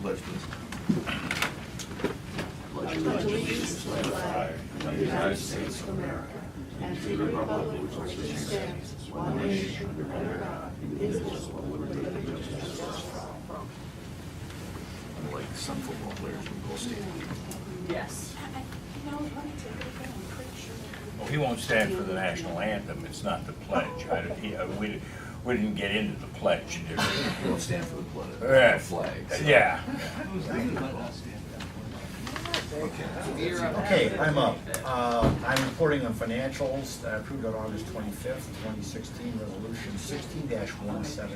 Pledge, please. pledge allegiance to the flag of the United States of America and to the republic for which it stands, one nation, under God, indivisible, with liberty and justice for all. Unlike some football players, we will stand. Yes. Well, he won't stand for the national anthem, it's not the pledge. We didn't get into the pledge. We don't stand for the Yeah. flag. So. Yeah. Okay, I'm up. I'm reporting on financials that I approved on August 25th, 2016, Resolution 16-117,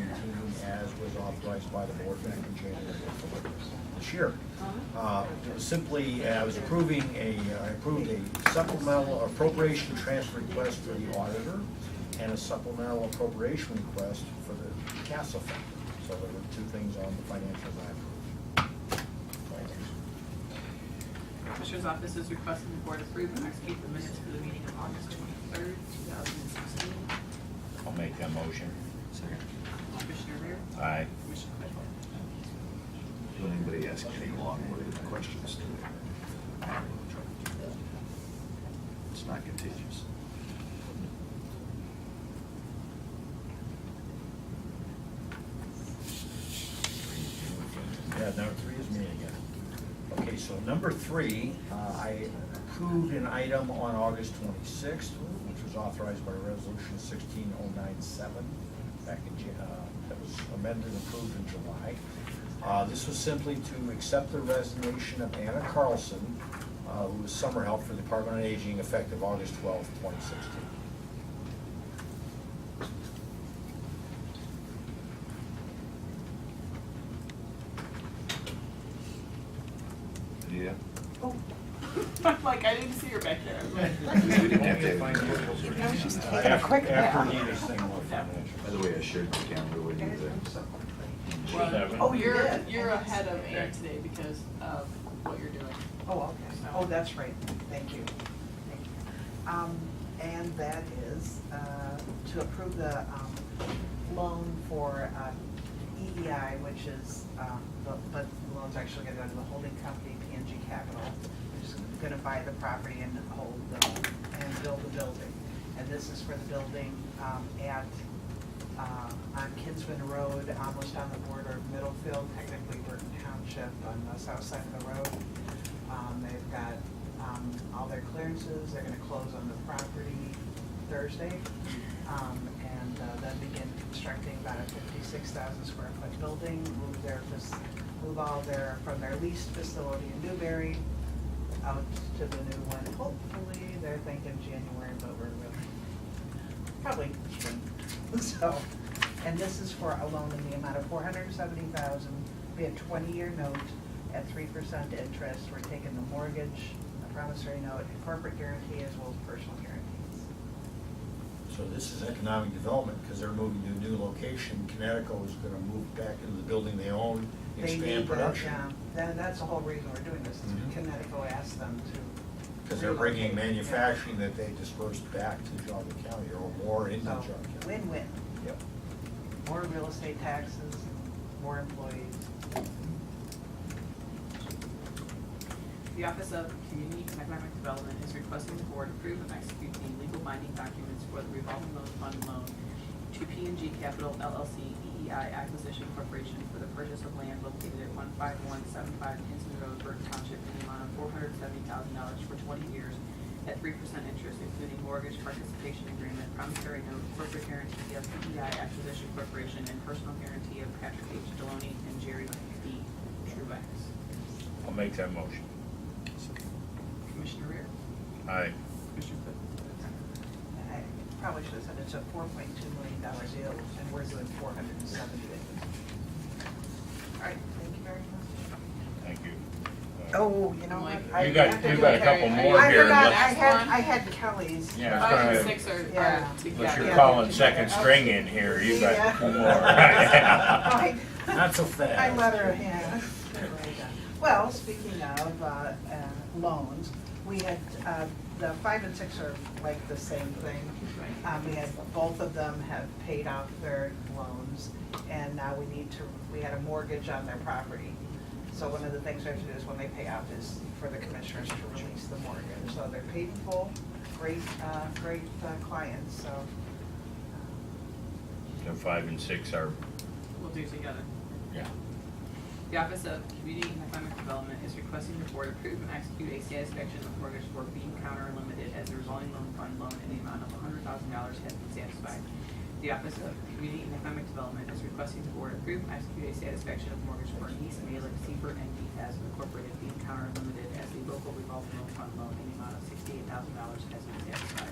as was authorized by the board back in January of this year. It was simply, I approved a supplemental appropriation transfer request for the auditor and a supplemental appropriation request for the CASA fund. So there were two things on the financials I approved. Commissioner's Office is requesting the board approve and execute the minutes for the meeting of August 23rd, 2016. I'll make that motion. Second. Commissioner Rea? Aye. Commissioner Claypool? Don't anybody ask any long-worded questions today? It's not contagious. Yeah, number 3 is me again. Okay, so number 3, I approved an item on August 26th, which was authorized by Resolution 16097, back in, that was amended and approved in July. This was simply to accept the resignation of Anna Carlson, who was summer help for the Department on Aging, effective August 12th, 2016. Yeah. Oh. I'm like, I didn't see her back there. We didn't have to have Taking a quick after Nita's thing more financial. By the way, I shared the calendar with you there. Well, Oh, you did? you're ahead of Ann today because of what you're doing. Oh, okay. Oh, that's right. Thank you. Thank you. And that is to approve the loan for EEI, which is, but the loan's actually going to go to the holding company, P&G Capital, which is going to buy the property and hold and build the building. And this is for the building on Kinsman Road, almost on the border of Middlefield, technically Burton Township, on the south side of the road. They've got all their clearances. They're going to close on the property Thursday, and then begin constructing about a 56,000 square foot building. Move all from their leased facility in Newberry out to the new one. Hopefully, they're thinking January, but we're really probably spring. So, and this is for a loan in the amount of $470,000. Be a 20-year note at 3% interest. We're taking the mortgage, a promissory note, and corporate guarantee as well as personal guarantees. So this is economic development, because they're moving to a new location. Connecticut is going to move back into the building they own, expand production. That's the whole reason we're doing this. Mhm. Connecticut asked them to. Because they're bringing relocate. manufacturing that they dispersed back to Geauga County, or more into So, Geauga County. win-win. Yep. More real estate taxes, more employees. The Office of Community and Economic Development is requesting the board approve and execute the legal binding documents for the revolving loan fund loan to P&G Capital LLC EEI Acquisition Corporation for the purchase of land located at 15175 Kinsman Road, Burton Township, in the amount of $470,000 for 20 years at 3% interest, including mortgage participation agreement, promissory note, corporate guarantee of EEI Acquisition Corporation, and personal guarantee of Patrick H. Deloney and Jerry B. Truex. I'll make that motion. Commissioner Rea? Aye. Commissioner Claypool? I probably should have said it's a $4.2 million deal, and we're doing 470. All right, thank you very much. Thank you. Oh, you know what? I You got have to a do couple it. more I here. forgot, Let's- I had Kelly's. Yeah, Five and it's six are Yeah. Unless together. you're calling second string in here, you got Yeah. two more. Not so fast. I let her, yeah. Well, speaking of loans, we had, the 5 and 6 are like the same thing. We had, both of them have paid off their loans, and now we had a mortgage on their property. So one of the things we have to do is when they pay out is for the commissioners to release the mortgage. So they're paid in full, great clients, so. So 5 and 6 are, We'll do together. yeah. The Office of Community and Economic Development is requesting the board approve and execute a satisfaction of mortgage for Bean Counter Limited as a revolving loan fund loan in the amount of $100,000 has been satisfied. The Office of Community and Economic Development is requesting the board approve and execute a satisfaction of mortgage for Nice Malik Seifert and Has Incorporated Bean Counter Limited as a local revolving loan fund loan in the amount of $68,000 has been satisfied.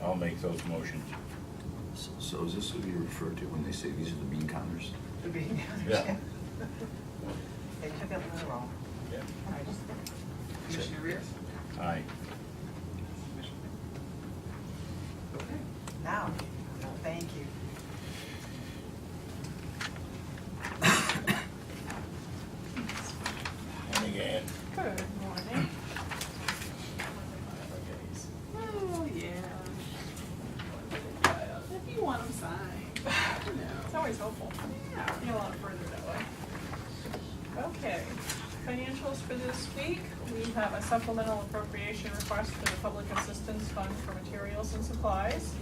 I'll make those motions. So is this what you refer to when they say these are the bean counters? The being, Yeah. They took it literal. Yeah. Commissioner Rea? Aye. Commissioner? Okay. Now, thank you. And again, Good morning. Oh, yeah. If you want them signed, you know. It's always helpful. Yeah. Get a lot further that way. Okay, financials for this week. We have a supplemental appropriation request for the Public Assistance Fund for Materials and Supplies.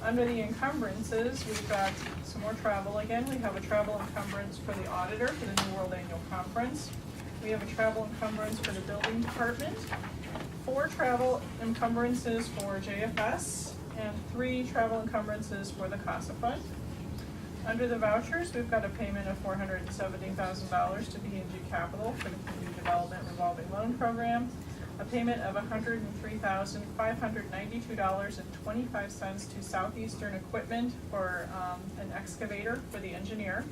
Under the encumbrances, we've got some more travel again. We have a travel encumbrance for the auditor for the New World Annual Conference. We have a travel encumbrance for the building department, 4 travel encumbrances for JFS, and 3 travel encumbrances for the CASA fund. Under the vouchers, we've got a payment of $470,000 to P&G Capital for the Community Development Revolving Loan Program, a payment of $103,592.25 to Southeastern Equipment for an excavator for the engineer,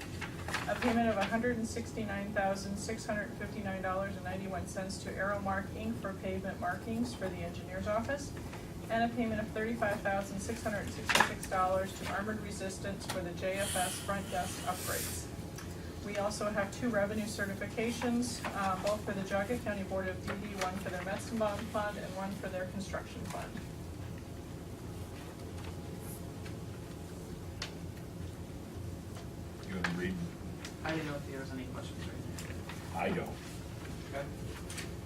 a payment of $169,659.91 to Aeromark Inc. for pavement markings for the engineer's office, and a payment of $35,666 to Armored Resistance for the JFS front desk upgrades. We also have 2 revenue certifications, both for the Geauga County Board of DD, one for their Metzenbaum Fund and one for their construction fund. you want to read? I didn't know if there was any questions right I don't. now.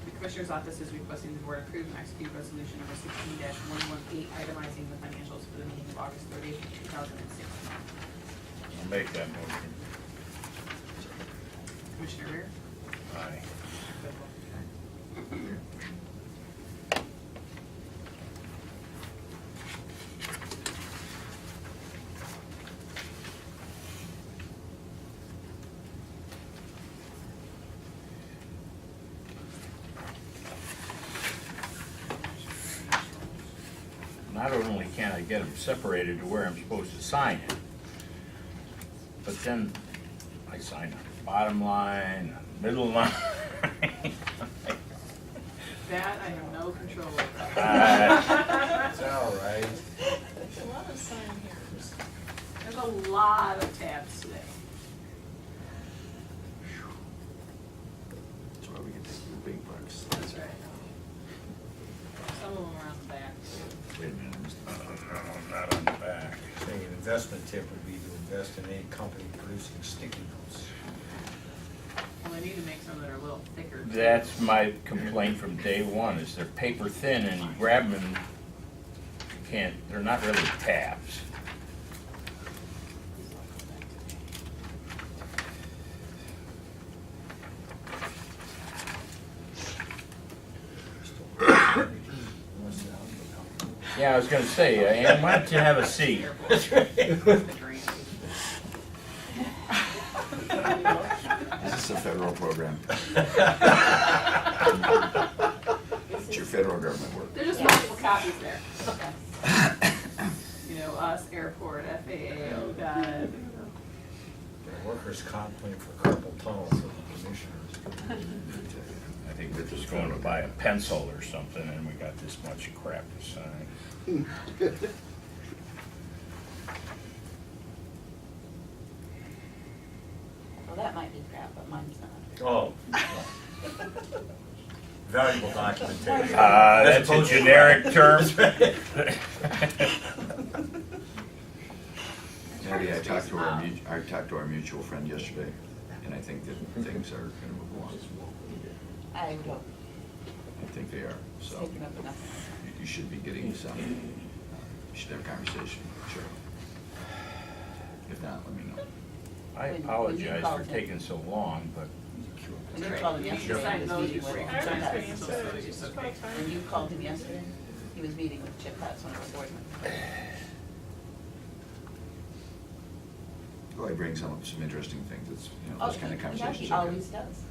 The Commissioner's Office is requesting the board approve and execute resolution number 16-118, itemizing the financials for the meeting of August 30th, 2016. I'll make that motion. Commissioner Rea? Aye. Not only can I get them separated to where I'm supposed to sign it, but then I sign on the bottom line, on the middle line. That I have no control over. It's all right. There's a lot of sign here. There's a lot of tabs today. That's why we can take the big bucks. That's right. Some of them are on the back. Wait a minute, not on the back. Saying an investment tip would be to invest in any company producing sticky notes. Well, I need to make some that are a little thicker. too. That's my complaint from day one, is they're paper thin and you grab them and you can't, they're not really tabs. Yeah, I was gonna say, Ann, why don't you have a seat? Careful. It's the drain. Is this a federal program? It's your federal government work. There's just multiple copies there. You know, us, airport, FAA, oh God. Workers' comp claim for carpal tunnel for the commissioners. I think we're just going to buy a pencil or something and we got this much crap to sign. Well, that might be crap, but mine's not. Oh. Valuable documentation. That's a generic term. Maybe I talked to our mutual friend yesterday. And I think that things are gonna move along. I would hope, I think they are, it's so taken up enough. you should be getting some, you should have a conversation, sure. If not, let me know. I When you apologize called for him. taking so long, but When you called him You can yesterday, sign he was those meeting before you with can I Chip sign understand, Hutz. it. so it's about time. When you called him yesterday, he was meeting with Chip Hutz, one of our board members. Well, I bring some interesting things, it's, you know, Oh, those kind of he conversations. are good. always does.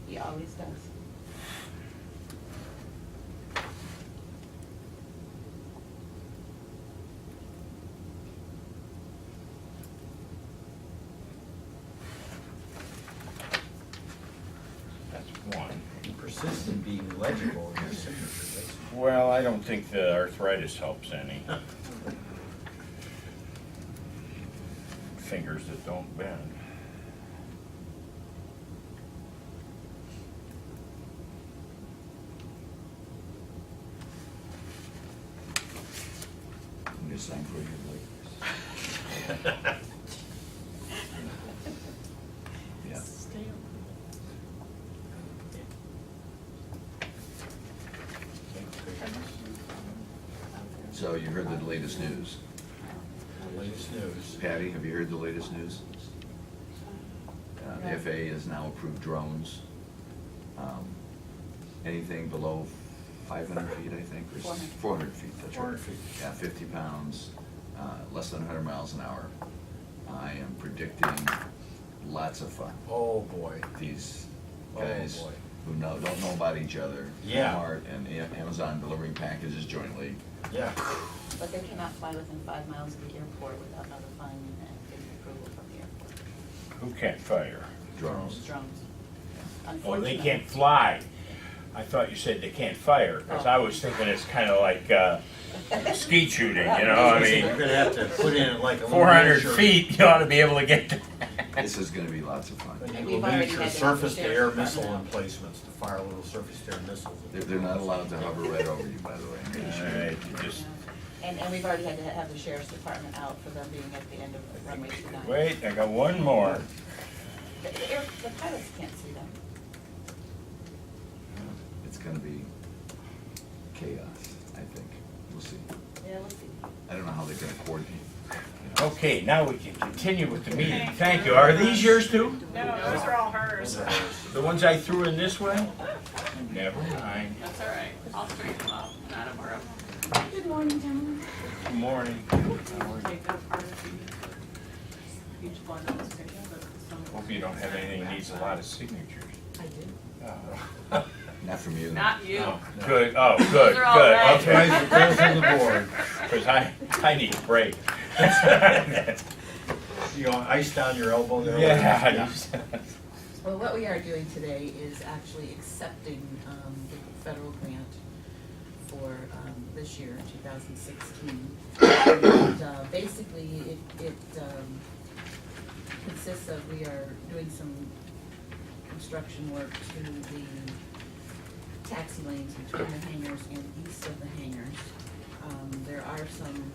He always does. that's one. You persist in being legible in your signature, that's. Well, I don't think the arthritis helps any. Fingers that don't bend. I'm gonna sign for you like this. Yeah. So you heard the latest news. Latest news. Patty, have you heard the latest news? The FAA has now approved drones. Anything below 500 feet, I think, or 400. 400 feet, that's right. 400 feet. Yeah, 50 pounds, less than 100 miles an hour. I am predicting lots of fun. Oh, boy. These Oh, guys boy. who don't know about each other. Yeah. Walmart and Amazon delivering packages jointly. Yeah. But they cannot fly within 5 miles of the airport without notifying and getting approval from the airport. Who can't fire? Drones. Drones. Oh, they Unfortunately. can't fly. I thought you said they can't fire, because I was thinking it's kind of like skeet shooting, you know, I You're mean, gonna have to put in like a little 400 miniature- feet, you ought to be able to get. This is gonna be lots of fun. Like And little we've already miniature had to have the surface-to-air sheriff's missile department out. emplacements to fire little surface-to-air missiles. They're not allowed to hover right over you, by the way. I'm pretty sure. All right, you just, And we've already had to have the sheriff's department out for them being at the end of runway 29. wait, I got one more. The pilots can't see them. It's gonna be chaos, I think. We'll see. Yeah, we'll see. I don't know how they're gonna coordinate. Okay, now we can continue with the meeting. Thank you. Are these yours too? No, those are all hers. The ones I threw in this way? Never mind. That's all right, I'll straighten them up, not a problem. Good morning, gentlemen. Good morning. Take that part if you need to. Each one of those together. Hope you don't have anything that needs a lot of signatures. I do. Oh. Not from you. Not you. Oh, good, oh, good, Those are all good. right. Authorize the president of the board. Because I need a break. You know, ice down your elbow there. Yeah. Well, what we are doing today is actually accepting the federal grant for this year, 2016. And basically, it consists of, we are doing some construction work to the taxi lanes between the hangars and east of the hangars. There are some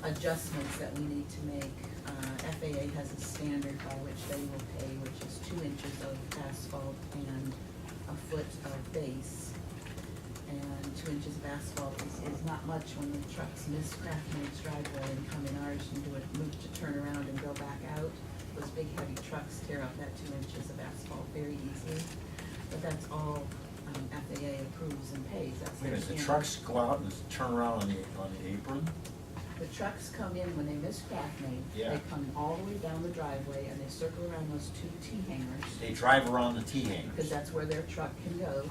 adjustments that we need to make. FAA has a standard by which they will pay, which is 2 inches of asphalt and a foot of base. And 2 inches of asphalt is not much when the trucks miss Craftmaid's driveway and come in ours and do it, move to turn around and go back out. Those big heavy trucks tear up that 2 inches of asphalt very easily. But that's all FAA approves and pays. That's Wait, their does the standard. trucks go out and turn around on the apron? The trucks come in when they miss Craftmaid. Yeah. They come all the way down the driveway and they circle around those 2 T-hangers. They drive around the T-hangers. Because that's where their truck can go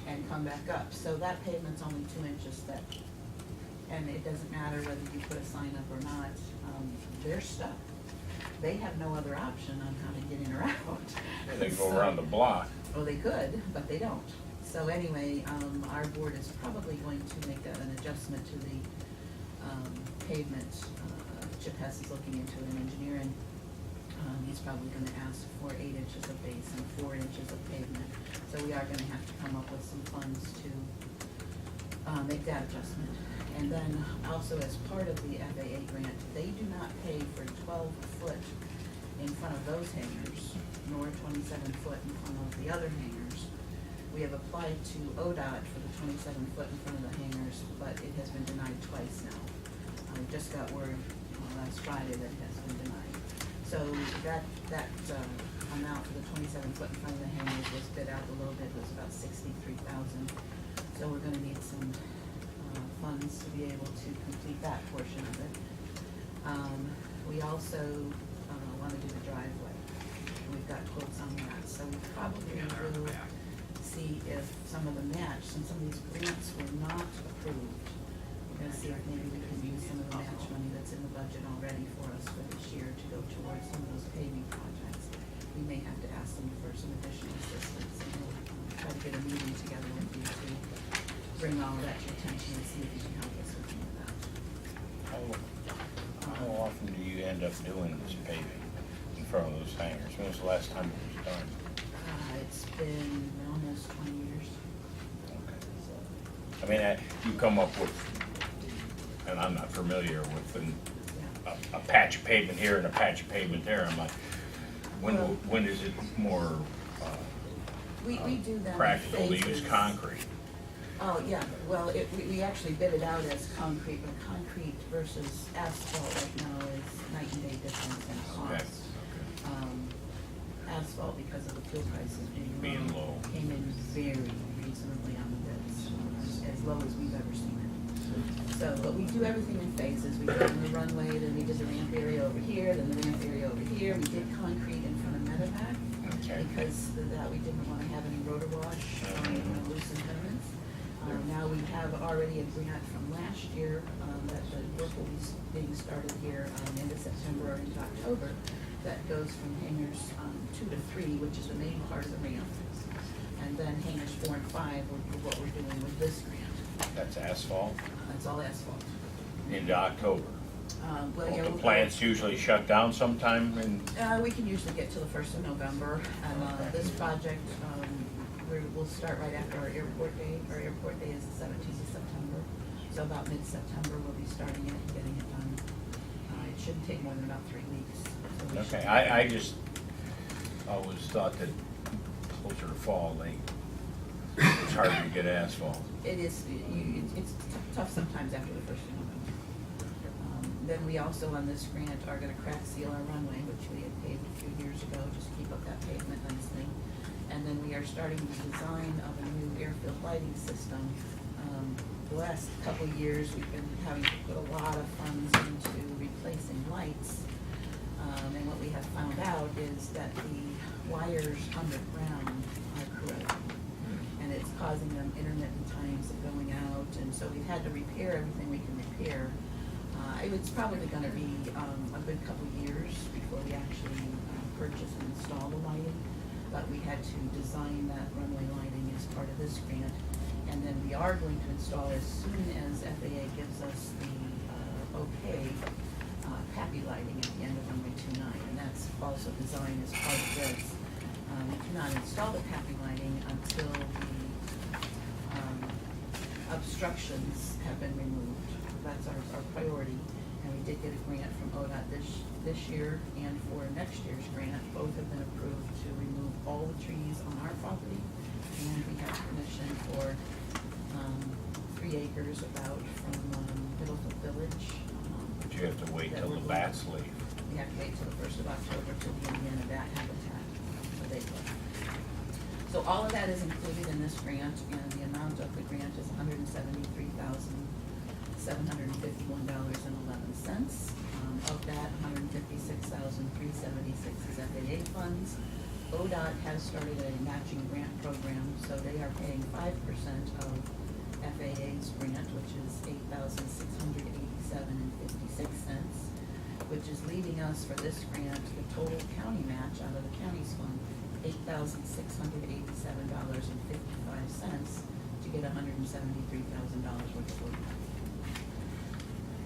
and come back up. So that pavement's only 2 inches thick. And it doesn't matter whether you put a sign up or not, they're stuck. They have no other option on how to get in or out. They go around the block. Well, they could, but they don't. So anyway, our board is probably going to make an adjustment to the pavement. Chip Hess is looking into an engineering. He's probably gonna ask for 8 inches of base and 4 inches of pavement. So we are gonna have to come up with some funds to make that adjustment. And then also as part of the FAA grant, they do not pay for 12-foot in front of those hangars, nor 27 foot in front of the other hangars. We have applied to ODOT for the 27 foot in front of the hangars, but it has been denied twice now. We just got word last Friday that it has been denied. So that amount for the 27 foot in front of the hangars was bid out a little bit, it was about 63,000. So we're gonna need some funds to be able to complete that portion of it. We also wanna do the driveway. We've got quotes on that, so we probably will see if some of the match, since some of these grants were not approved, we're gonna see if maybe we can use some of the match money that's in the budget already for us for this year to go towards some of those paving projects. We may have to ask them for some additional assistance, and we'll try to get a meeting together with you to bring all of that to your attention and see if you can help us with some of that. How often do you end up doing this paving in front of those hangars? When was the last time it was done? It's been almost 20 years. Okay. So, I mean, you come up with, and I'm not familiar with yeah. a patch of pavement here and a patch of pavement there. I'm like, when is it more We do that in practical to use phases. concrete? Oh, yeah, well, we actually bid it out as concrete, but concrete versus asphalt right now is night and day difference in Okay. cost. Asphalt, because of the fuel prices Being low. came in very reasonably on the bids, as low as we've ever seen it. So, but we do everything in phases. We did the runway, then we did the ramp area over here, then the ramp area over here. We did concrete in front of Medevac Okay. because of that we didn't want to have any rotor wash or loose impediments. Now we have already a grant from last year that the work will be being started here into September or into October. That goes from hangars 2 to 3, which is the main part of the ramp. And then hangars 4 and 5 will be what we're doing with this grant. That's asphalt That's all asphalt. into October. Well, yeah, The we'll- plants usually shut down sometime in, We can usually get to the 1st of November, and this project, we'll start right after our airport day. Our airport day is the 17th of September, so about mid-September we'll be starting it and getting it done. It shouldn't take more than about 3 weeks. So we okay, should- I just always thought that closer to fall, it's harder to get asphalt. It is, it's tough sometimes after the 1st of November. Then we also, on this grant, are gonna crack seal our runway, which we had paid a few years ago, just to keep up that pavement nicely. And then we are starting the design of a new airfield lighting system. The last couple of years, we've been having to put a lot of funds into replacing lights. And what we have found out is that the wires underground are corroded. And it's causing them intermittent times of going out, and so we've had to repair everything we can repair. It's probably gonna be a good couple years before we actually purchase and install the lighting. But we had to design that runway lighting as part of this grant. And then we are going to install as soon as FAA gives us the okay, PAPI lighting at the end of runway 29, and that's also designed as part of this. We cannot install the PAPI lighting until the obstructions have been removed. That's our priority, and we did get a grant from ODOT this year, and for next year's grant, both have been approved to remove all the trees on our property, and we have permission for 3 acres about from Middlefield Village. But you have to wait that till we're the going- bats leave. We have to wait till the 1st of October till the Indiana bat habitat, so they go. So all of that is included in this grant, and the amount of the grant is $173,751.11. Of that, $156,376 is FAA funds. ODOT has started a matching grant program, so they are paying 5% of FAA's grant, which is $8,687.56, which is leaving us for this grant, the total county match out of the county's fund, $8,687.55 to get $173,000 worth of work.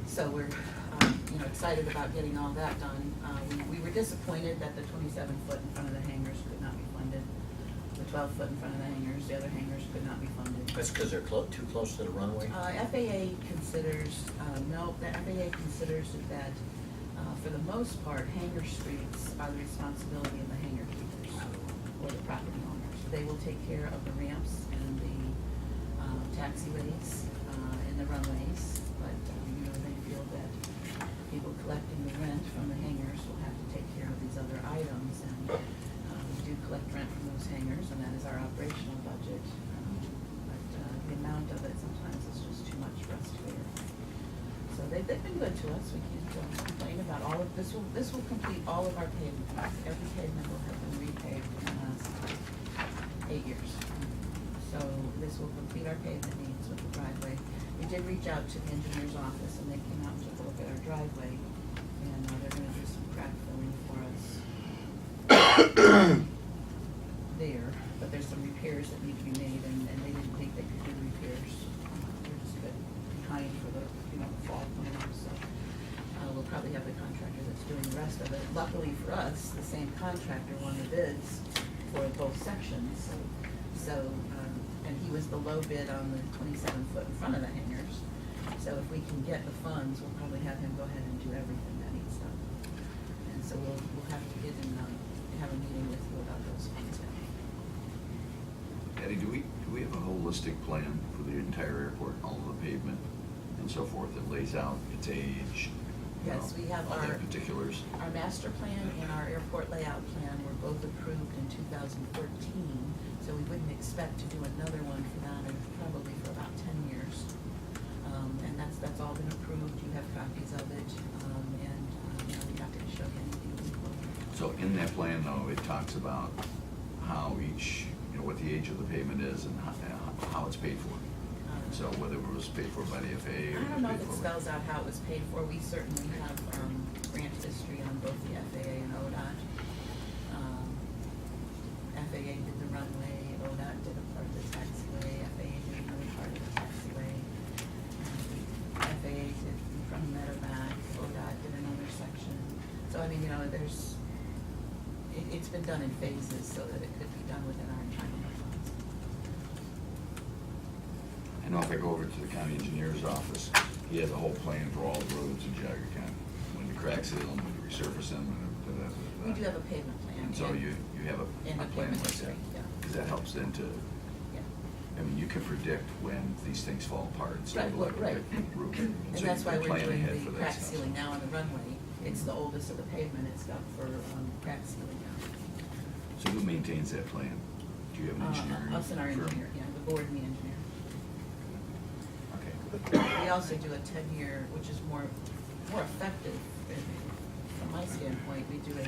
So we're, excited about getting all that done. We were disappointed that the 27-foot in front of the hangars could not be funded. The 12-foot in front of the hangars, the other hangars could not be funded. That's because they're too close to the runway? FAA considers, no, the FAA considers that For the most part, hangar streets are the responsibility of the hangar keepers or the property owners. They will take care of the ramps and the taxiways and the runways, but, they feel that people collecting the rent from the hangars will have to take care of these other items, and we do collect rent from those hangars, and that is our operational budget. But the amount of it sometimes is just too much for us to bear. So they've been good to us, we can't complain about all of this. This will complete all of our pavement. Every pavement will have been repaved in the last 8 years. So this will complete our pavement needs with the driveway. We did reach out to the engineer's office, and they came out and took a look at our driveway, and they're gonna do some crack filling for us there, but there's some repairs that need to be made, and they didn't think they could do the repairs. They're just a bit behind for the, fall cleanup, so we'll probably have the contractor that's doing the rest of it. Luckily for us, the same contractor won the bids for both sections, so, and he was the low bid on the 27-foot in front of the hangars. So if we can get the funds, we'll probably have him go ahead and do everything that needs done. And so we'll have to get in, have a meeting with you about those funds now. Eddie, do we have a holistic plan for the entire airport, all of the pavement and so forth that lays out its age? Yes, we have all the our particulars. Our master plan and our airport layout plan were both approved in 2014, so we wouldn't expect to do another one for that, or probably for about 10 years. And that's all been approved, you have copies of it, and, we have to show you anything we can. So in that plan, though, it talks about how each, what the age of the pavement is and how it's paid for. So whether it was paid for by the FAA or I don't know paid if it for spells out how it was paid for. We certainly have grant history on both the FAA and ODOT. FAA did the runway, ODOT did a part of the taxiway, FAA did another part of the taxiway. FAA did in front of Meadowback, ODOT did another section. So I mean, it's been done in phases so that it could be done within our entitlement funds. I know if I go over to the county engineer's office, he has a whole plan for all the roads in Geauga County. When the cracks seal them, when you resurface them, We do have a pavement plan. And so you have And a a plan pavement like history, that. yeah. Because that helps then to, Yeah. I mean, you can predict when these things fall apart. It's sort of like Right. predicting roofing. And So that's you why can we're plan doing ahead for the that crack stuff. sealing now on the runway. It's the oldest of the pavement, it's got for crack sealing now. So who maintains that plan? Do you have an engineering Us and our firm? engineer, yeah, the board and the engineer. Okay. We also do a 10-year, which is more effective, from my standpoint, we do a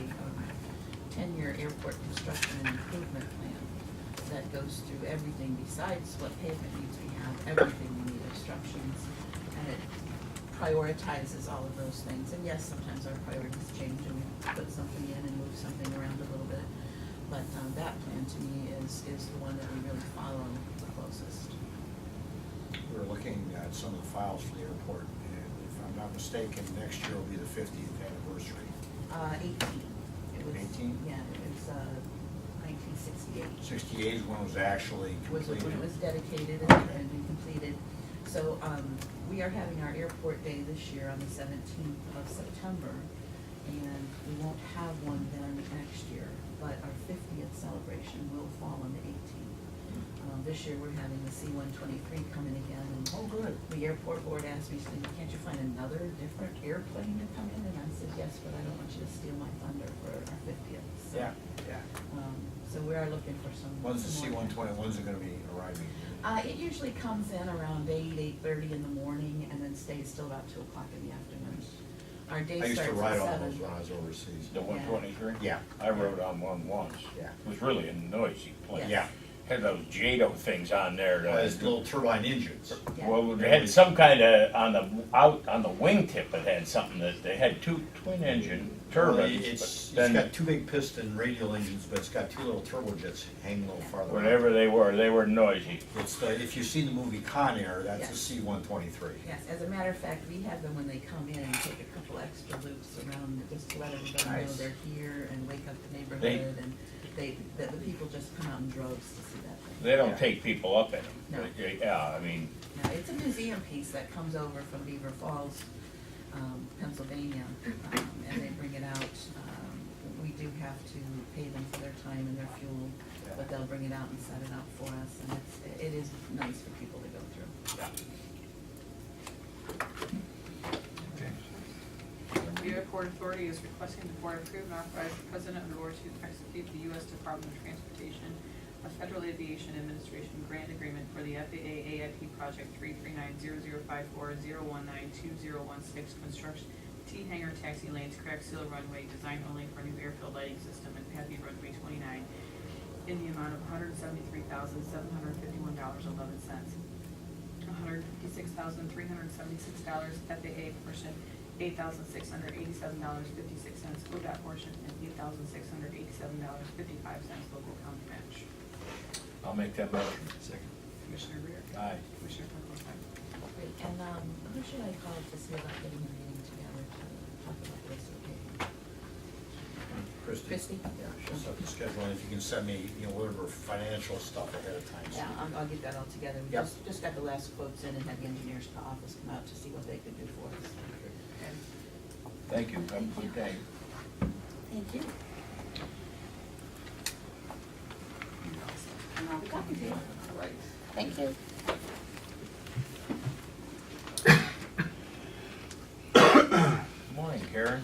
10-year airport construction and improvement plan that goes through everything besides what pavement needs we have, everything we need, obstructions, and it prioritizes all of those things. And yes, sometimes our priorities change and we put something in and move something around a little bit. But that plan to me is the one that we really follow the closest. We're looking at some of the files for the airport, and if I'm not mistaken, next year will be the 50th anniversary. 18. It was 18? Yeah, it was 1968. 68 is when it was actually Was completed. when it was dedicated and completed. So we are having our airport day this year on the 17th of September, and we won't have one then next year, but our 50th celebration will fall on the 18th. This year, we're having the C-123 come in again, and Oh, good. the airport board asked me, said, can't you find another different airplane to come in? And I said, yes, but I don't want you to steal my thunder for our 50th. So, Yeah, yeah. So we are looking for some. When's the some more. C-120, when's it gonna be arriving? It usually comes in around 8:30 in the morning, and then stays till about 2 o'clock in the afternoon. Our day I used to starts ride at on 7. those when I was overseas. The 123? Yeah. I rode on one once. Yeah. It was really a noisy plane. Yeah. Had those JADO things on there. Has little turbine engines. Yeah. Well, they had some kind of, on the wingtip, it had something that, they had two twin engine Well, turbines. It's but then got two big piston radial engines, but it's got two little turbojets hanging a little farther. out. whatever they were noisy. It's the, if you've seen the movie Con Air, that's Yes. a C-123. Yes, as a matter of fact, we have them when they come in and take a couple extra loops around, just to let everybody know Nice. they're here and wake up the neighborhood, and the people just come out in droves to see that thing. They don't Yeah. take people up in them. No. Yeah, I mean, Now, it's a museum piece that comes over from Beaver Falls. Pennsylvania, and they bring it out. We do have to pay them for their time and their fuel, but they'll bring it out and set it up for us, and it is nice for people to go through. Okay. The Airport Authority is requesting the board approve and authorize the president of the board to execute the U.S. Department of Transportation, a Federal Aviation Administration grant agreement for the FAA AIP Project 339-0054-019-2016 construction T hangar taxi lanes, crack seal runway, designed only for new airfield lighting system and Pavia runway 29 in the amount of $173,751.11. $156,376 FAA portion, $8,687.56 ODOT portion, and $8,687.55 local county match. I'll make that motion. Second. Commissioner Rea? Aye. Commissioner Claypool? Great, and who should I call to see about getting a meeting together to talk about this, okay? Christie? Yeah, she'll set the schedule, and if you can send me, whatever financial stuff ahead of time. so- Yeah, I'll get that all together. We Yep. just got the last quotes in and had the engineers to office come out to see what they could do for us. Thank you, have a good day. Thank you. And I'll be talking to you. All right. Thank you. Morning, Karen.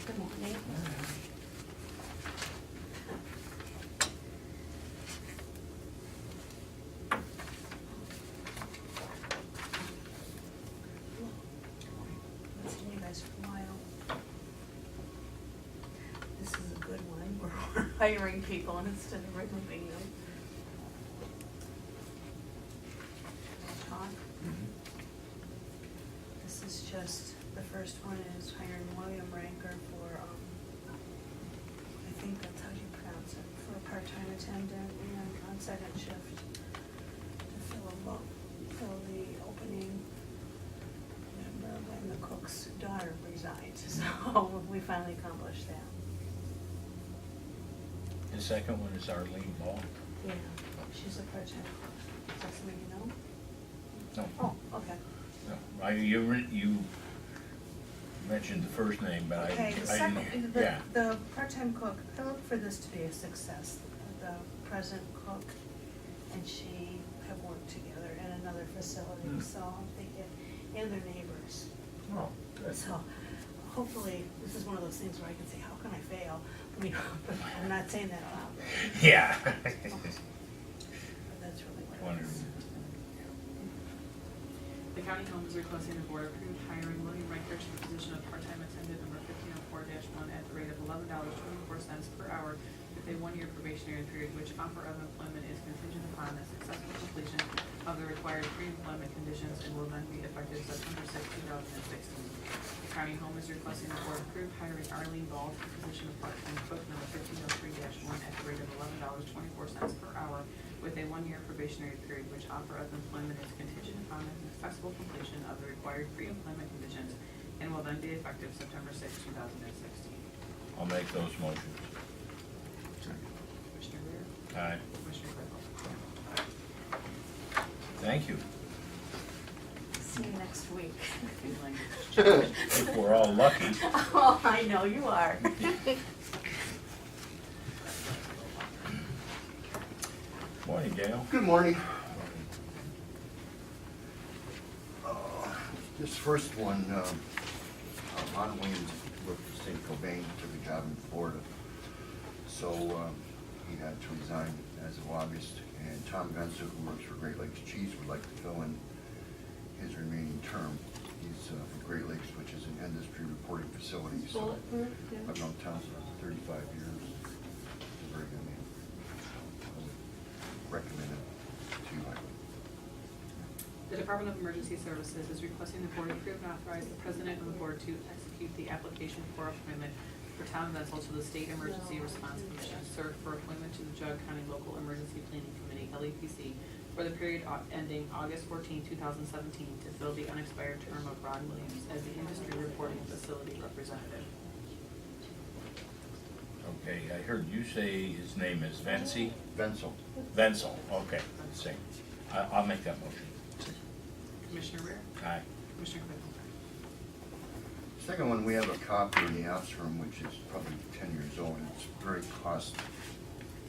Good morning. I've seen you guys for a while. This is a good one, where we're hiring people instead of removing them. Talk. This is just, the first one is hiring William Ranker for, I think that's how you pronounce it, for a part-time attendant and on second shift to fill the opening when the cook's daughter resigned, so we finally accomplished that. The second one is Arlene Ball. Yeah, she's a part-time cook. Is that something you know? No, Oh, okay. no, you mentioned the first name, but I Okay, the didn't, second, yeah. the part-time cook, I look for this to be a success. The present cook and she have worked together in another facility, so I'm thinking, and their neighbors. Oh, good. So hopefully, this is one of those things where I can say, how can I fail? I mean, but I'm not saying that out loud. Yeah. But that's really what it Wonderful. is. The county home is requesting the board approve hiring William Ranker to the position of part-time attendant number 1504-1 at the rate of $11.24 per hour with a one-year probationary period, which offer of employment is contingent upon the successful completion of the required pre-employment conditions and will then be effective September 6, 2016. The county home is requesting the board approve hiring Arlene Ball to the position of part-time cook number 1503-1 at the rate of $11.24 per hour with a one-year probationary period, which offer of employment is contingent upon the successful completion of the required pre-employment conditions and will then be effective September 6, 2016. I'll make those motions. Second. Commissioner Rea? Aye. Commissioner Claypool? Thank you. See you next week. I think we're all lucky. Oh, I know you are. Morning, Dale. Good morning. This first one, Ron Williams worked for the state of Cobain, took a job in Florida. So he had to resign as of August. And Tom Gunsa, who works for Great Lakes Cheese, would like to fill in his remaining term. He's from Great Lakes, which is an industry reporting facility. So I've known Tom for 35 years. He's a very good man. I would recommend it to you. The Department of Emergency Services is requesting the board approve and authorize the president of the board to execute the application for appointment for Tom Vessel to the State Emergency Response Commission, served for appointment to the Geauga County Local Emergency Planning Committee, LEPC, for the period ending August 14, 2017, to fill the unexpired term of Ron Williams as the industry reporting facility representative. Okay, I heard you say his name is Vency? Venzel. Venzel, okay, same. I'll make that motion. Commissioner Rea? Aye. Commissioner Claypool? second one, we have a copy in the ops room, which is probably 10 years old, and it's very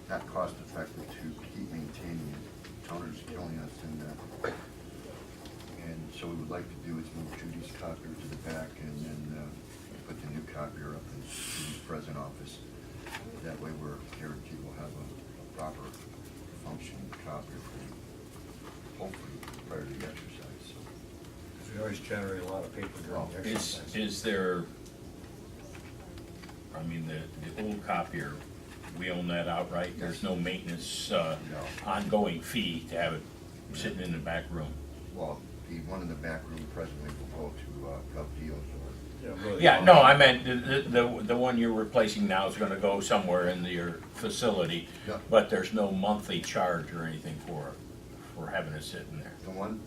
not cost effective to keep maintaining it. Toner's killing us, and so what we would like to do is move Judy's copier to the back and then put the new copier up in Judy's present office. That way we're guaranteed we'll have a proper functioning copier for hopefully prior to the exercise, so. We always generate a lot of paper during the exercise. Is there, I mean, the old copier, we own that outright? There's no maintenance, ongoing fee to have it sitting in the back room? Well, the one in the back room presently will go to Gov Deals or. Yeah, no, I meant the one you're replacing now is gonna go somewhere in your facility, Yeah. but there's no monthly charge or anything for having it sitting there. The one,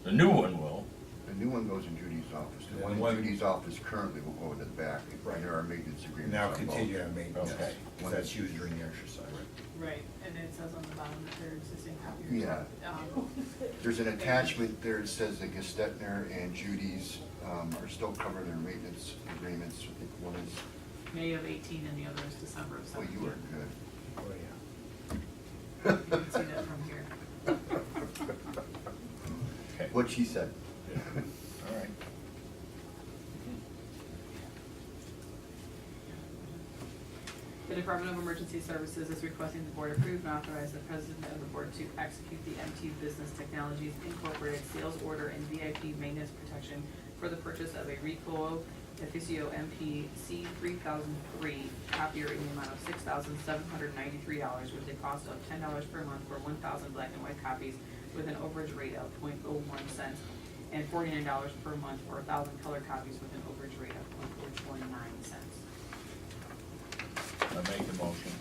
The new one will. the new one goes in Judy's office. The And one the in one- Judy's office currently will go to the back. Right. And there are maintenance agreements Now on both. continue on maintenance, Okay. because that's used during the exercise. Right, and it says on the bottom that they're existing copiers. Yeah. There's an attachment there that says that Gestetner and Judy's are still covering their maintenance agreements. I think one is, May of 18 and the other is December of well, 17. you are good. Oh, You can see that from here. Okay. What she said. All right. The Department of Emergency Services is requesting the board approve and authorize the president of the board to execute the MT Business Technologies Incorporated sales order and VIP maintenance protection for the purchase of a Ricoh Efficio MP C3003 copier in the amount of $6,793 with a cost of $10 per month for 1,000 black and white copies with an overage rate of 0.01 cents and $49 per month for 1,000 color copies with an overage rate of 0.029 cents. I make the motion.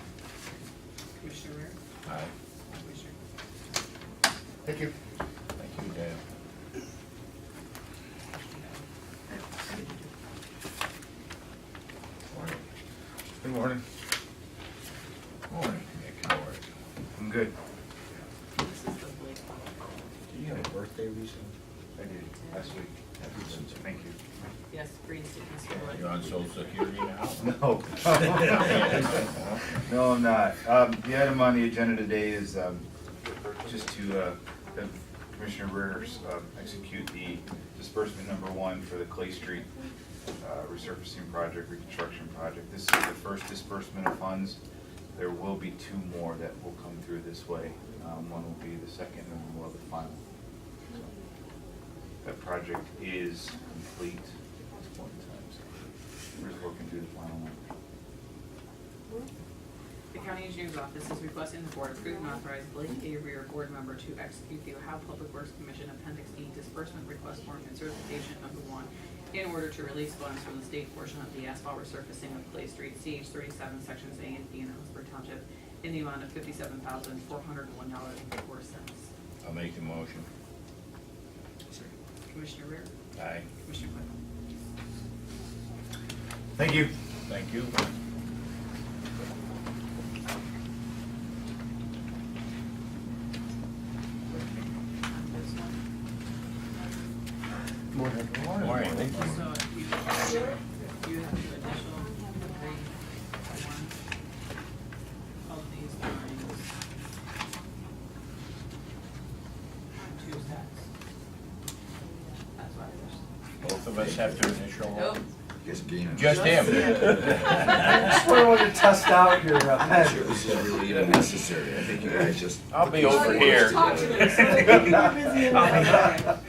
Commissioner Rea? Aye. Commissioner. Thank you. Thank you, Dale. Good morning. Morning, Nick. How are you? I'm good. This is the Blake. Did you have a birthday recently? I did last week. Thank you. Yes, green sickness for You're on Social Security now? No. No, I'm not. The item on the agenda today is just to have Commissioner Ritters execute the disbursement number 1 for the Clay Street resurfacing project, reconstruction project. This is the first disbursement of funds. There will be 2 more that will come through this way. One will be the second and one will be the final. So, that project is complete at this point in time. So we're just working through the final numbers. The county engineer's office is requesting the board approve and authorize Blake Avery, or board member, to execute the Ohio Public Works Commission Appendix E disbursement request form and certification number 1 in order to release funds from the state portion of the asphalt resurfacing of Clay Street, CH 37, sections A and B in Ellisburg Township, in the amount of $57,401.04. I'll make the motion. Commissioner Rea? Aye. Commissioner Claypool? Thank you. Thank you. On this one. Morning. Morning. Thank you. So if you have to additional read one of these lines on 2 sets. That's what it is. Both of us have to initial. Nope. Just game. Just him. Just wanted to test out your I'm pen. sure this is really even necessary. I think you guys just. I'll be over here.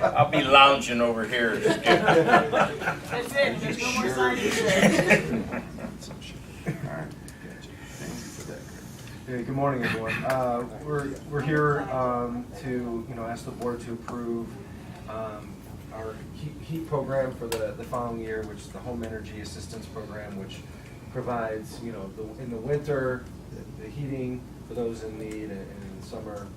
I'll be lounging over here. That's it, there's no more signing today. All right, gotcha. Thank you for that. Hey, good morning, everyone. We're here to ask the board to approve our heat program for the following year, which is the Home Energy Assistance Program, which provides in the winter the heating for those in need, and in the summer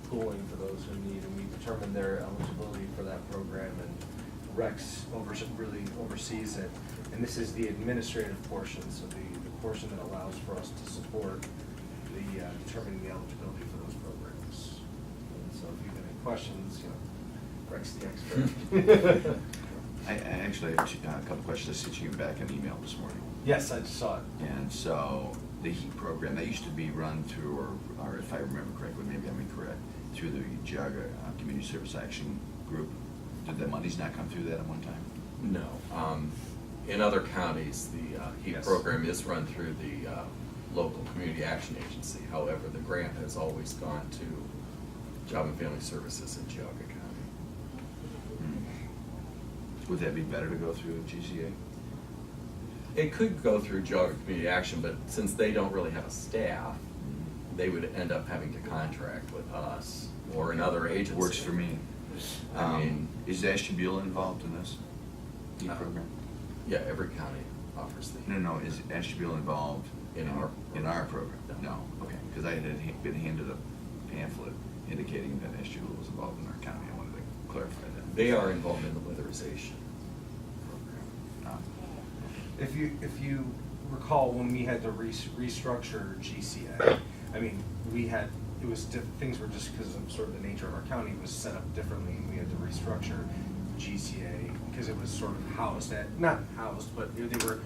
cooling for those who need. And we determine their eligibility for that program, and Rex really oversees it. And this is the administrative portion, so the portion that allows for us to support the determining the eligibility for those programs. And so if you have any questions, Rex the expert. I actually have a couple questions. I sent you back an email this morning. Yes, I just saw it. And so the heat program, that used to be run through, or if I remember correctly, maybe I'm incorrect, through the Geauga Community Service Action Group. Did the monies not come through that at one time? No. In other counties, the HEAP Yes. program is run through the local community action agency. However, the grant has always gone to Job and Family Services in Geauga County. Would that be better to go through GCA? It could go through Geauga Community Action, but since they don't really have a staff, they would end up having to contract with us or another agency. Works for me. I mean, Is Ashtabula involved in this heat program? Yeah, every county offers the. No, is Ashtabula involved In our program? No, okay, because I had been handed a pamphlet indicating that Ashtabula was involved in our county. I wanted to clarify that. They are involved in the weatherization program. Ah, If you recall, when we had to restructure GCA, I mean, things were just because of sort of the nature of our county was set up differently, and we had to restructure GCA because it was sort of not housed, but they were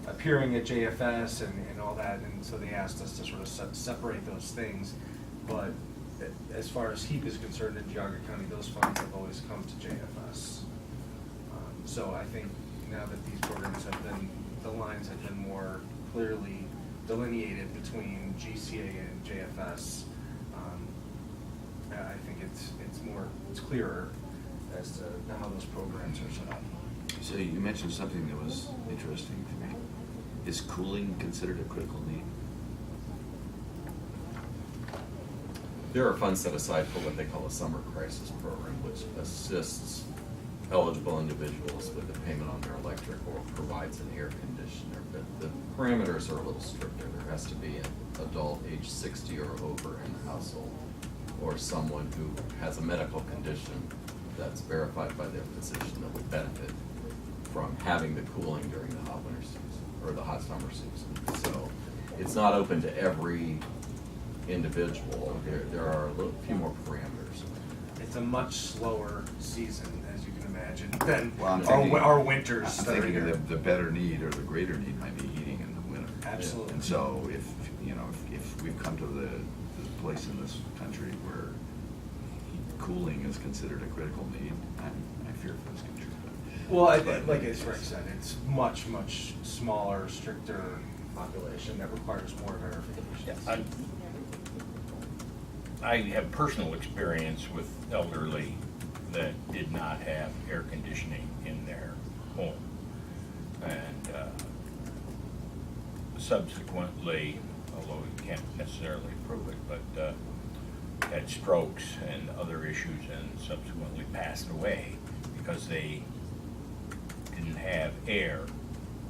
appearing at JFS and all that, and so they asked us to sort of separate those things. But as far as HEAP is concerned in Geauga County, those funds have always come to JFS. So I think now that these programs the lines have been more clearly delineated between GCA and JFS, I think it's clearer as to how those programs are set up. So you mentioned something that was interesting to me. Is cooling considered a critical need? There are funds set aside for what they call a summer crisis program, which assists eligible individuals with the payment on their electric or provides an air conditioner. But the parameters are a little stricter. There has to be an adult age 60 or over in the household, or someone who has a medical condition that's verified by their physician that would benefit from having the cooling during the hot winter season, or the hot summer season. So it's not open to every individual. There are few more parameters. It's a much slower season, as you can imagine, than Well, I'm thinking- our winters. I'm that are thinking here. the better need or the greater need might be heating in the winter. Absolutely. And so if we've come to the place in this country where cooling is considered a critical need, I fear for this country. Well, like as Rick said, it's much smaller, stricter population that requires more verification. I have personal experience with elderly that did not have air conditioning in their home. And subsequently, although you can't necessarily prove it, but had strokes and other issues and subsequently passed away because they didn't have air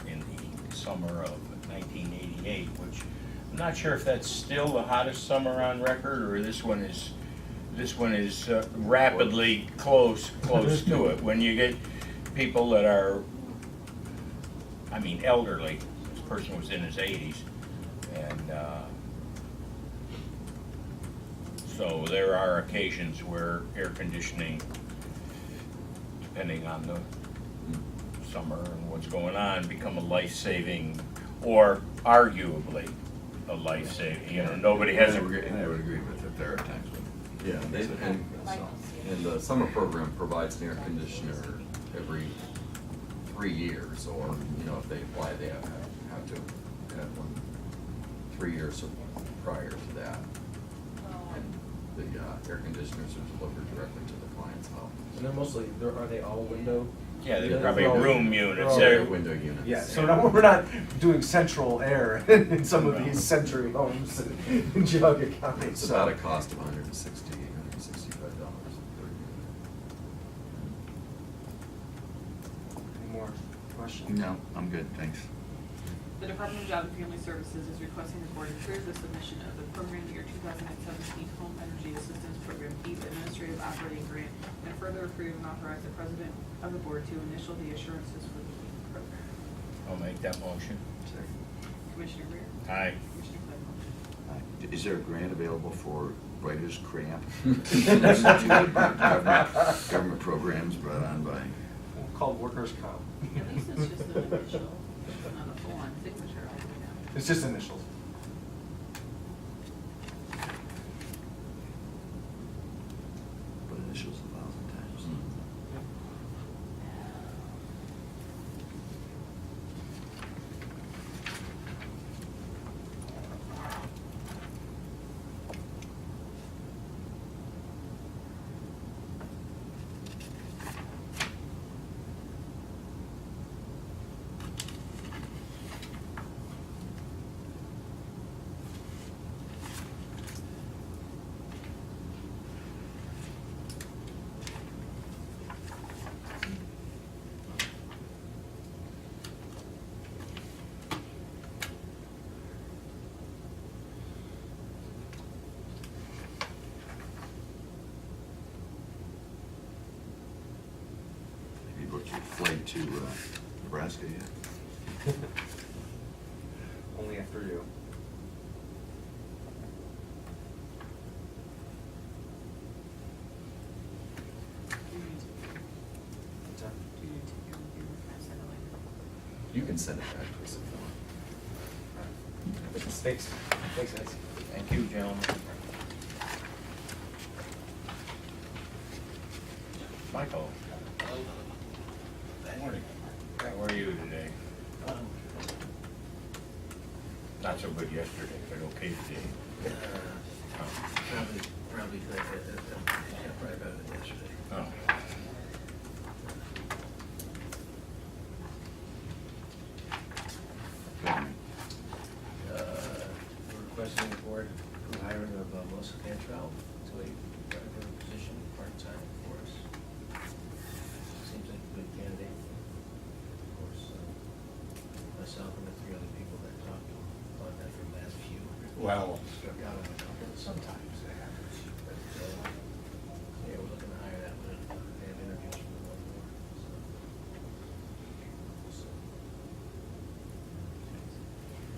in the summer of 1988, which I'm not sure if that's still the hottest summer on record, or this one is rapidly close to it. When you get people that are, elderly, this person was in his 80s, and so there are occasions where air conditioning, depending on the summer and what's going on, become a life-saving, or arguably a life-saving, nobody has I a. would agree with it. There are times when. Yeah, and the summer program provides an air conditioner every 3 years, or, if they apply, they have to have one 3 years prior to that. And the air conditioners are delivered directly to the client's house. And they're mostly, are they all window? Yeah, they're Yeah, probably they're all- room they're units. all They're- Window units. Yeah, so we're not doing central air in some of these century homes in Geauga County. It's so- about a cost of $165. Any more questions? No, I'm good, thanks. The Department of Job and Family Services is requesting the board approve the submission of the program year 2017 Home Energy Assistance Program HEAP Administrative Operating Grant, and further approve and authorize the president of the board to initial the assurances for the HEAP program. I'll make that motion. Commissioner Rea? Aye. Commissioner Claypool? Is there a grant available for writer's cramp? Government programs brought on by. called workers' comp. At least it's just an initial, not a full-on signature all the way down. It's just initials. But initials 1,000 times. Have you booked your flight to Nebraska yet? Only after you. What's that? Do you need to hear anything? Can I send it later? You can send it back to us if you want. Thanks. Thanks, guys. Thank you, gentlemen. Michael. Morning. How are you today? Not so good yesterday, but okay today. Probably better than yesterday. Oh. We're requesting the board approve hiring of Melissa Cantrell to a driver position, part-time for us. Seems like a good candidate. Of course, myself and the three other people that talked about that for the last few. Well, Struck out on a couple, sometimes that happens. But, yeah, we're looking to hire that one. They have interviews for the one more. So.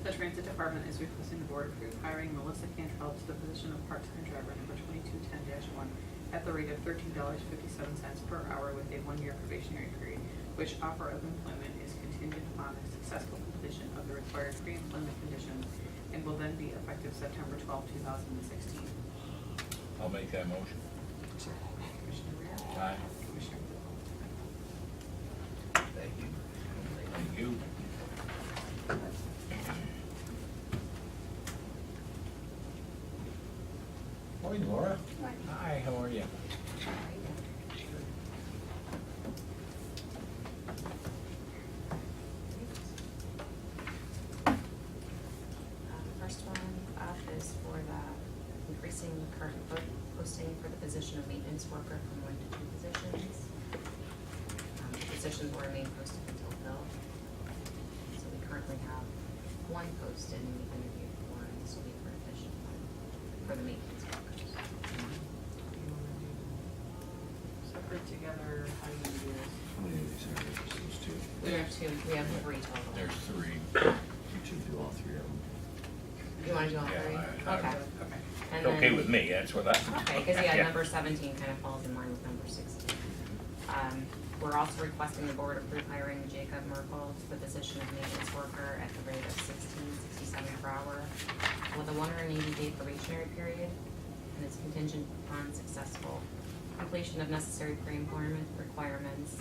The Transit Department is requesting the board approve hiring Melissa Cantrell to the position of part-time driver number 2210-1 at the rate of $13.57 per hour with a one-year probationary period, which offer of employment is contingent upon the successful completion of the required pre-employment conditions and will then be effective September 12, 2016. I'll make that motion. Commissioner Rea? Aye. Commissioner Claypool? Thank you. Thank you. morning, Laura. Hi, how are you? First one up is for the increasing the current posting for the position of maintenance worker from 1 to 2 positions. Positions will remain posted until filled. So we currently have 1 posted and we've interviewed 4, and this will be for addition 1 for the maintenance workers. Separate together, how do you do this? How many of these are there? Just those two? We have 2, we have 3 total. There's 3. You two do all 3 of them. You wanna do all 3? Yeah, Okay. Okay. And It's okay then- with me, that's what I. Okay, because yeah, number 17 kind of falls in line with number 16. We're also requesting the board approve hiring Jacob Merkel to the position of maintenance worker at the rate of $16.67 per hour with a 180-day probationary period, and it's contingent upon successful completion of necessary pre-employment requirements,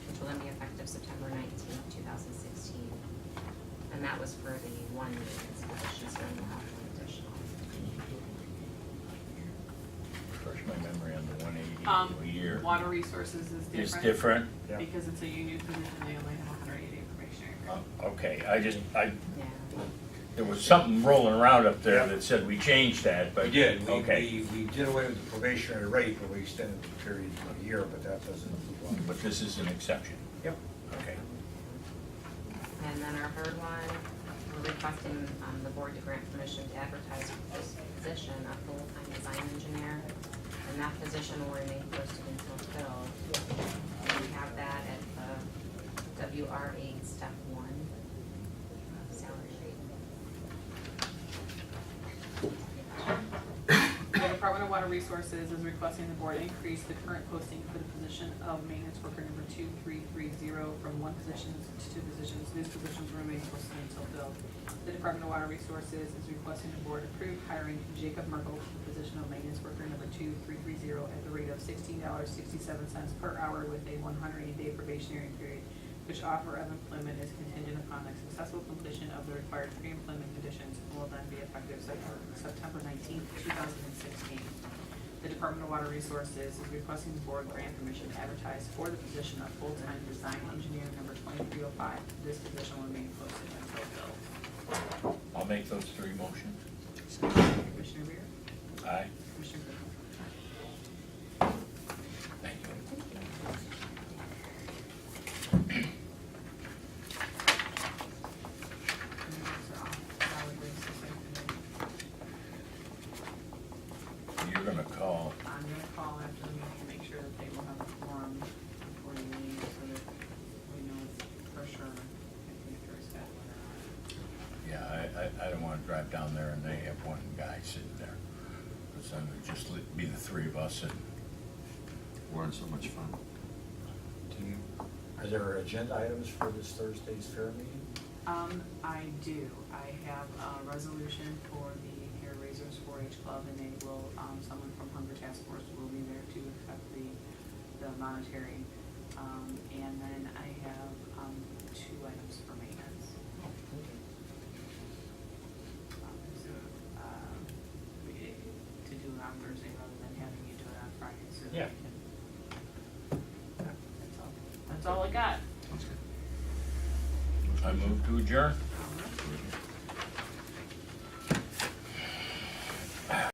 which will then be effective September 19, 2016. And that was for the 1 maintenance position, so then we'll have 1 additional. Refresh my memory on the 180 a year. Water resources is different. It's different? Because it's a union position, they only have 180 probationary period. Okay, Yeah. there was something rolling around up there that said we changed that, but. We did, Okay, we did away with the probationary rate, but we extended the period to a year, but that doesn't apply. but this is an exception. Yep. Okay. And then our third one, we're requesting the board to grant permission to advertise for this position, a full-time design engineer. And that position will remain posted until filled. And we have that at the WR8 step 1 salary rate. The Department of Water Resources is requesting the board increase the current posting for the position of maintenance worker number 2330 from one position to two positions. These positions remain posted until filled. The Department of Water Resources is requesting the board approve hiring Jacob Merkel to the position of maintenance worker number 2330 at the rate of $16.67 per hour with a 180-day probationary period, which offer of employment is contingent upon the successful completion of the required pre-employment conditions and will then be effective September 19, 2016. The Department of Water Resources is requesting the board grant permission to advertise for the position of full-time design engineer number 2305. This position will remain posted until filled. I'll make those three motions. Commissioner Rea? Aye. Commissioner Clickwell? Thank you. You're gonna call. I'm gonna call after the meeting to make sure that they will have a forum before you leave, so that we know for sure if there's got one or not. Yeah, I don't wanna drive down there and they have one guy sitting there. Cause then it'd just be the three of us and We're having so much fun. Are there agenda items for this Thursday's fair meeting? I do. I have a resolution for the Hair Raisers 4-H Club, and they will, someone from Hunger Task Force will be there to accept the monetary. And then I have, two items for maintenance. To do it on Thursday rather than having you do it on Friday, so that we Yeah. can. That's all I got. Sounds good. I move to adjourn. I'll